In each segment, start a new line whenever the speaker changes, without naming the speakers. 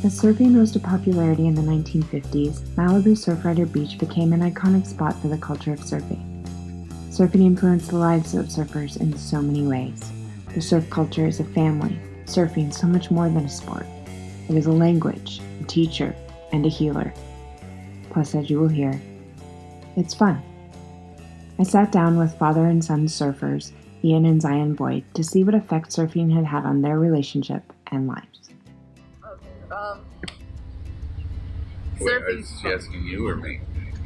As surfing rose to popularity in the 1950s, Malibu Surfrider Beach became an iconic spot for the culture of surfing. Surfing influenced the lives of surfers in so many ways. The surf culture is a family, surfing so much more than a sport. It is a language, a teacher, and a healer. Plus, as you will hear, it's fun. I sat down with father and son surfers, Ian and Zion Boyd, to see what effect surfing had had on their relationship and lives.
Surfing. Is she asking you or me?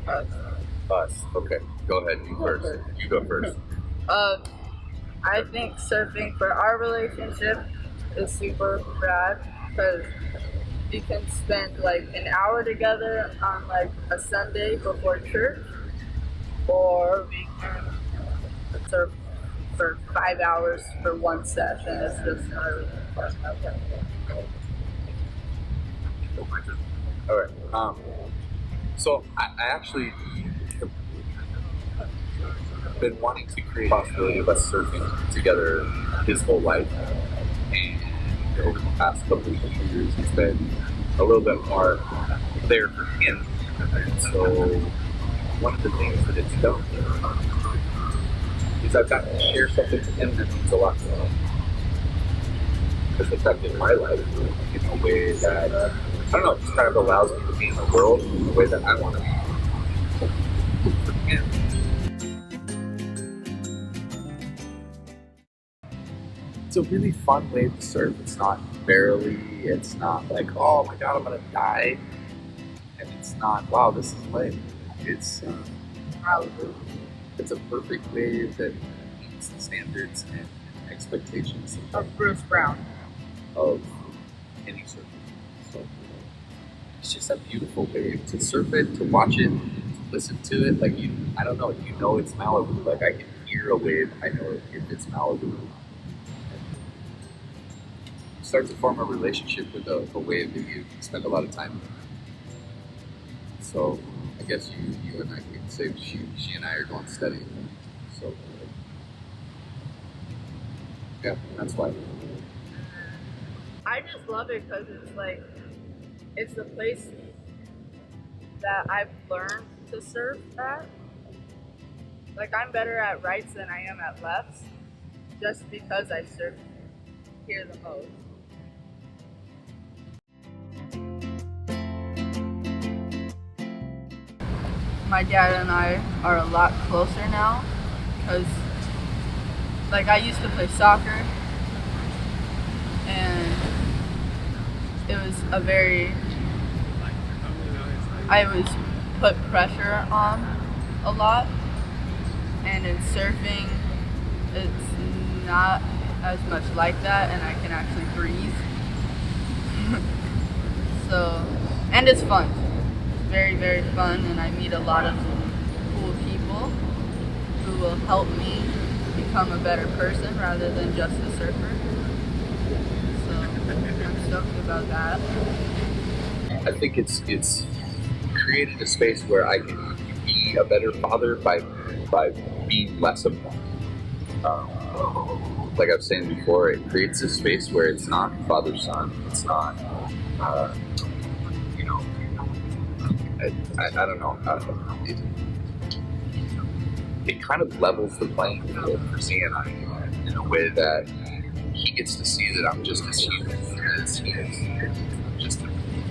Us. Okay. Go ahead. You first. You go first.
I think surfing for our relationship is super rad because we can spend like an hour together on like a Sunday before church, or we can surf for 5 hours for one session. It's just not really fun.
All right. So I actually have been wanting to create a possibility of us surfing together his whole life, and over the past couple of years, it's been a little bit more there for him. And so one of the things that it's done is I've gotten to share something to him that means a lot to him. It's affected my life in a way that, I don't know, it just kind of allows me to be in the world in the way that I want to be. For him. It's a really fun way to surf. It's not barely, it's not like, oh my god, I'm gonna die. And it's not, wow, this is lame. It's a perfect wave that meets the standards and expectations
Of Bruce Brown.
of any surfer. So it's just a beautiful wave to surf it, to watch it, to listen to it. Like I don't know, you know it's Malibu. Like I can hear a wave, I know if it's Malibu. You start to form a relationship with a wave that you spend a lot of time with. So I guess you and I can say she and I are going steady. So yeah, that's why.
I just love it because it's like, it's the place that I've learned to surf at. Like I'm better at rights than I am at lefts, just because I surf here the most. My dad and I are a lot closer now because, like, I used to play soccer and it was I was put pressure on a lot, and in surfing it's not as much like that, and I can actually breathe. So, and it's fun. It's very, very fun, and I meet a lot of cool people who will help me become a better person rather than just a surfer. So I'm stoked about that.
I think it's created a space where I can be a better father by being less of one. Like I was saying before, it creates a space where it's not father-son. It's not, you know, I don't know. It kind of levels the playing field for Z and I in a way that he gets to see that I'm just as human as he is. Just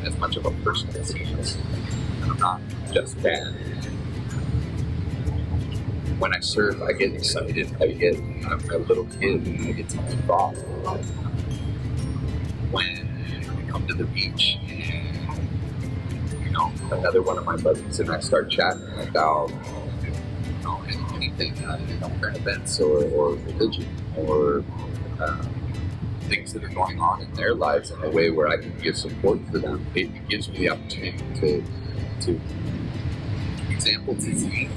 as much of a person as he is. I'm not just bad. When I surf, I get excited. I'm a little kid and I get to goof off. When we come to the beach and, you know, another one of my buddies and I start chatting about, you know, anything, current events or religion or things that are going on in their lives in a way where I can give support for them. It gives me the opportunity to example to see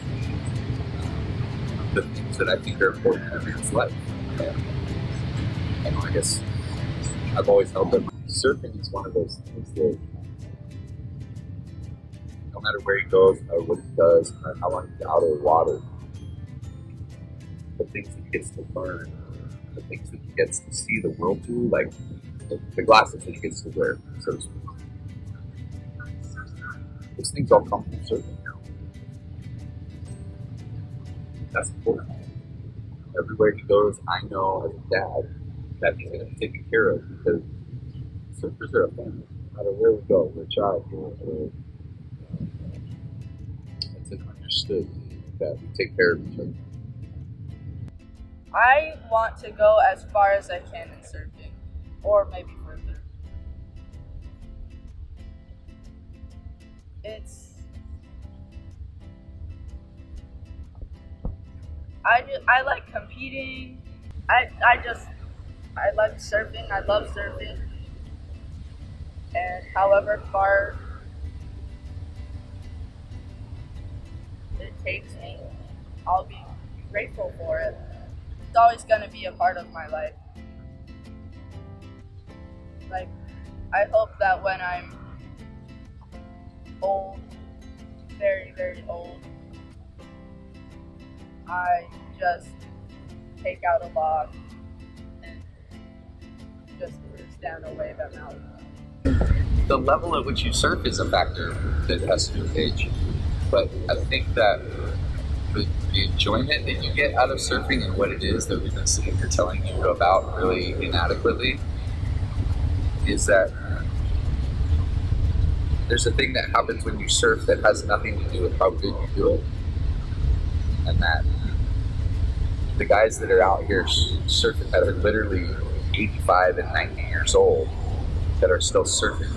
the things that I think are important in a man's life. I guess I've always held that surfing is one of those things that no matter where he goes, or what he does, or how long he's out of the water, the things that he gets to learn, the things that he gets to see the world through, like the glasses that he gets to wear, so to speak. Those things all come from surfing now. That's important. Everywhere he goes, I know as a dad that he's going to be taken care of because surfers are a family. No matter where we go, we're a child. It's understood that we take care of each other.
I want to go as far as I can in surfing, or maybe further. I like competing. I like surfing. I love surfing. And however far it takes me, I'll be grateful for it. It's always going to be a part of my life. Like, I hope that when I'm old, very, very old, I just take out a log and just stand away that mountain.
The level at which you surf is a factor that has to do with age. But I think that the enjoyment that you get out of surfing and what it is that we've been sitting here telling you about really inadequately is that there's a thing that happens when you surf that has nothing to do with how good you do it. And that the guys that are out here surfing that are literally 85 and 90 years old that are still surfing.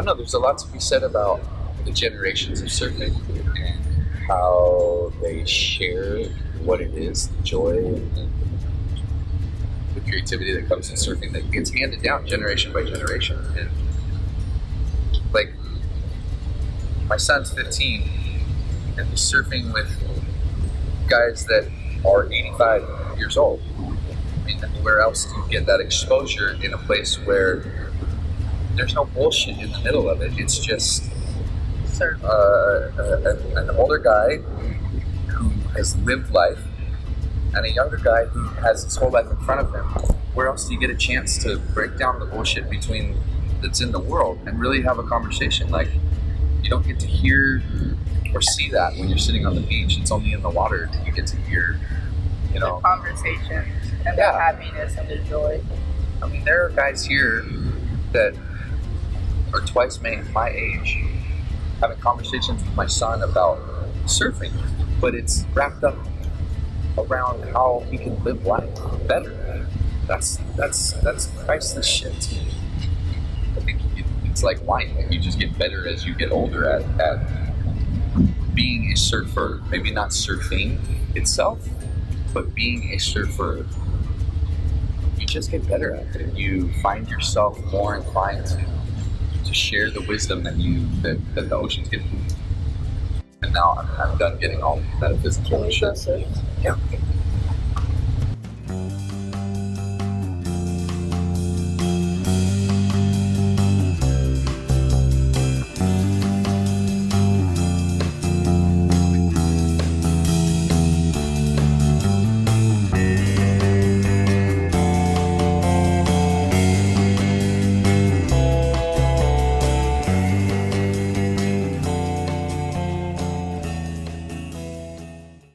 I know there's a lot to be said about the generations of surfing and how they share what it is, the joy and the creativity that comes in surfing that gets handed down generation by generation. And like, my son's 15 and he's surfing with guys that are 85 years old. I mean, where else do you get that exposure in a place where there's no bullshit in the middle of it? It's just an older guy who has lived life and a younger guy who has his whole life in front of him. Where else do you get a chance to break down the bullshit that's in the world and really have a conversation? Like, you don't get to hear or see that when you're sitting on the beach. It's only in the water that you get to hear,
the conversations and the happiness and the joy.
I mean, there are guys here that are twice my age having conversations with my son about surfing, but it's wrapped up around how he can live life better. That's priceless shit to me. I think it's like wine. You just get better as you get older at being a surfer. Maybe not surfing itself, but being a surfer. You just get better at it. You find yourself more inclined to share the wisdom that the ocean's giving you. And now I'm done getting all metaphysical and shit. Yeah.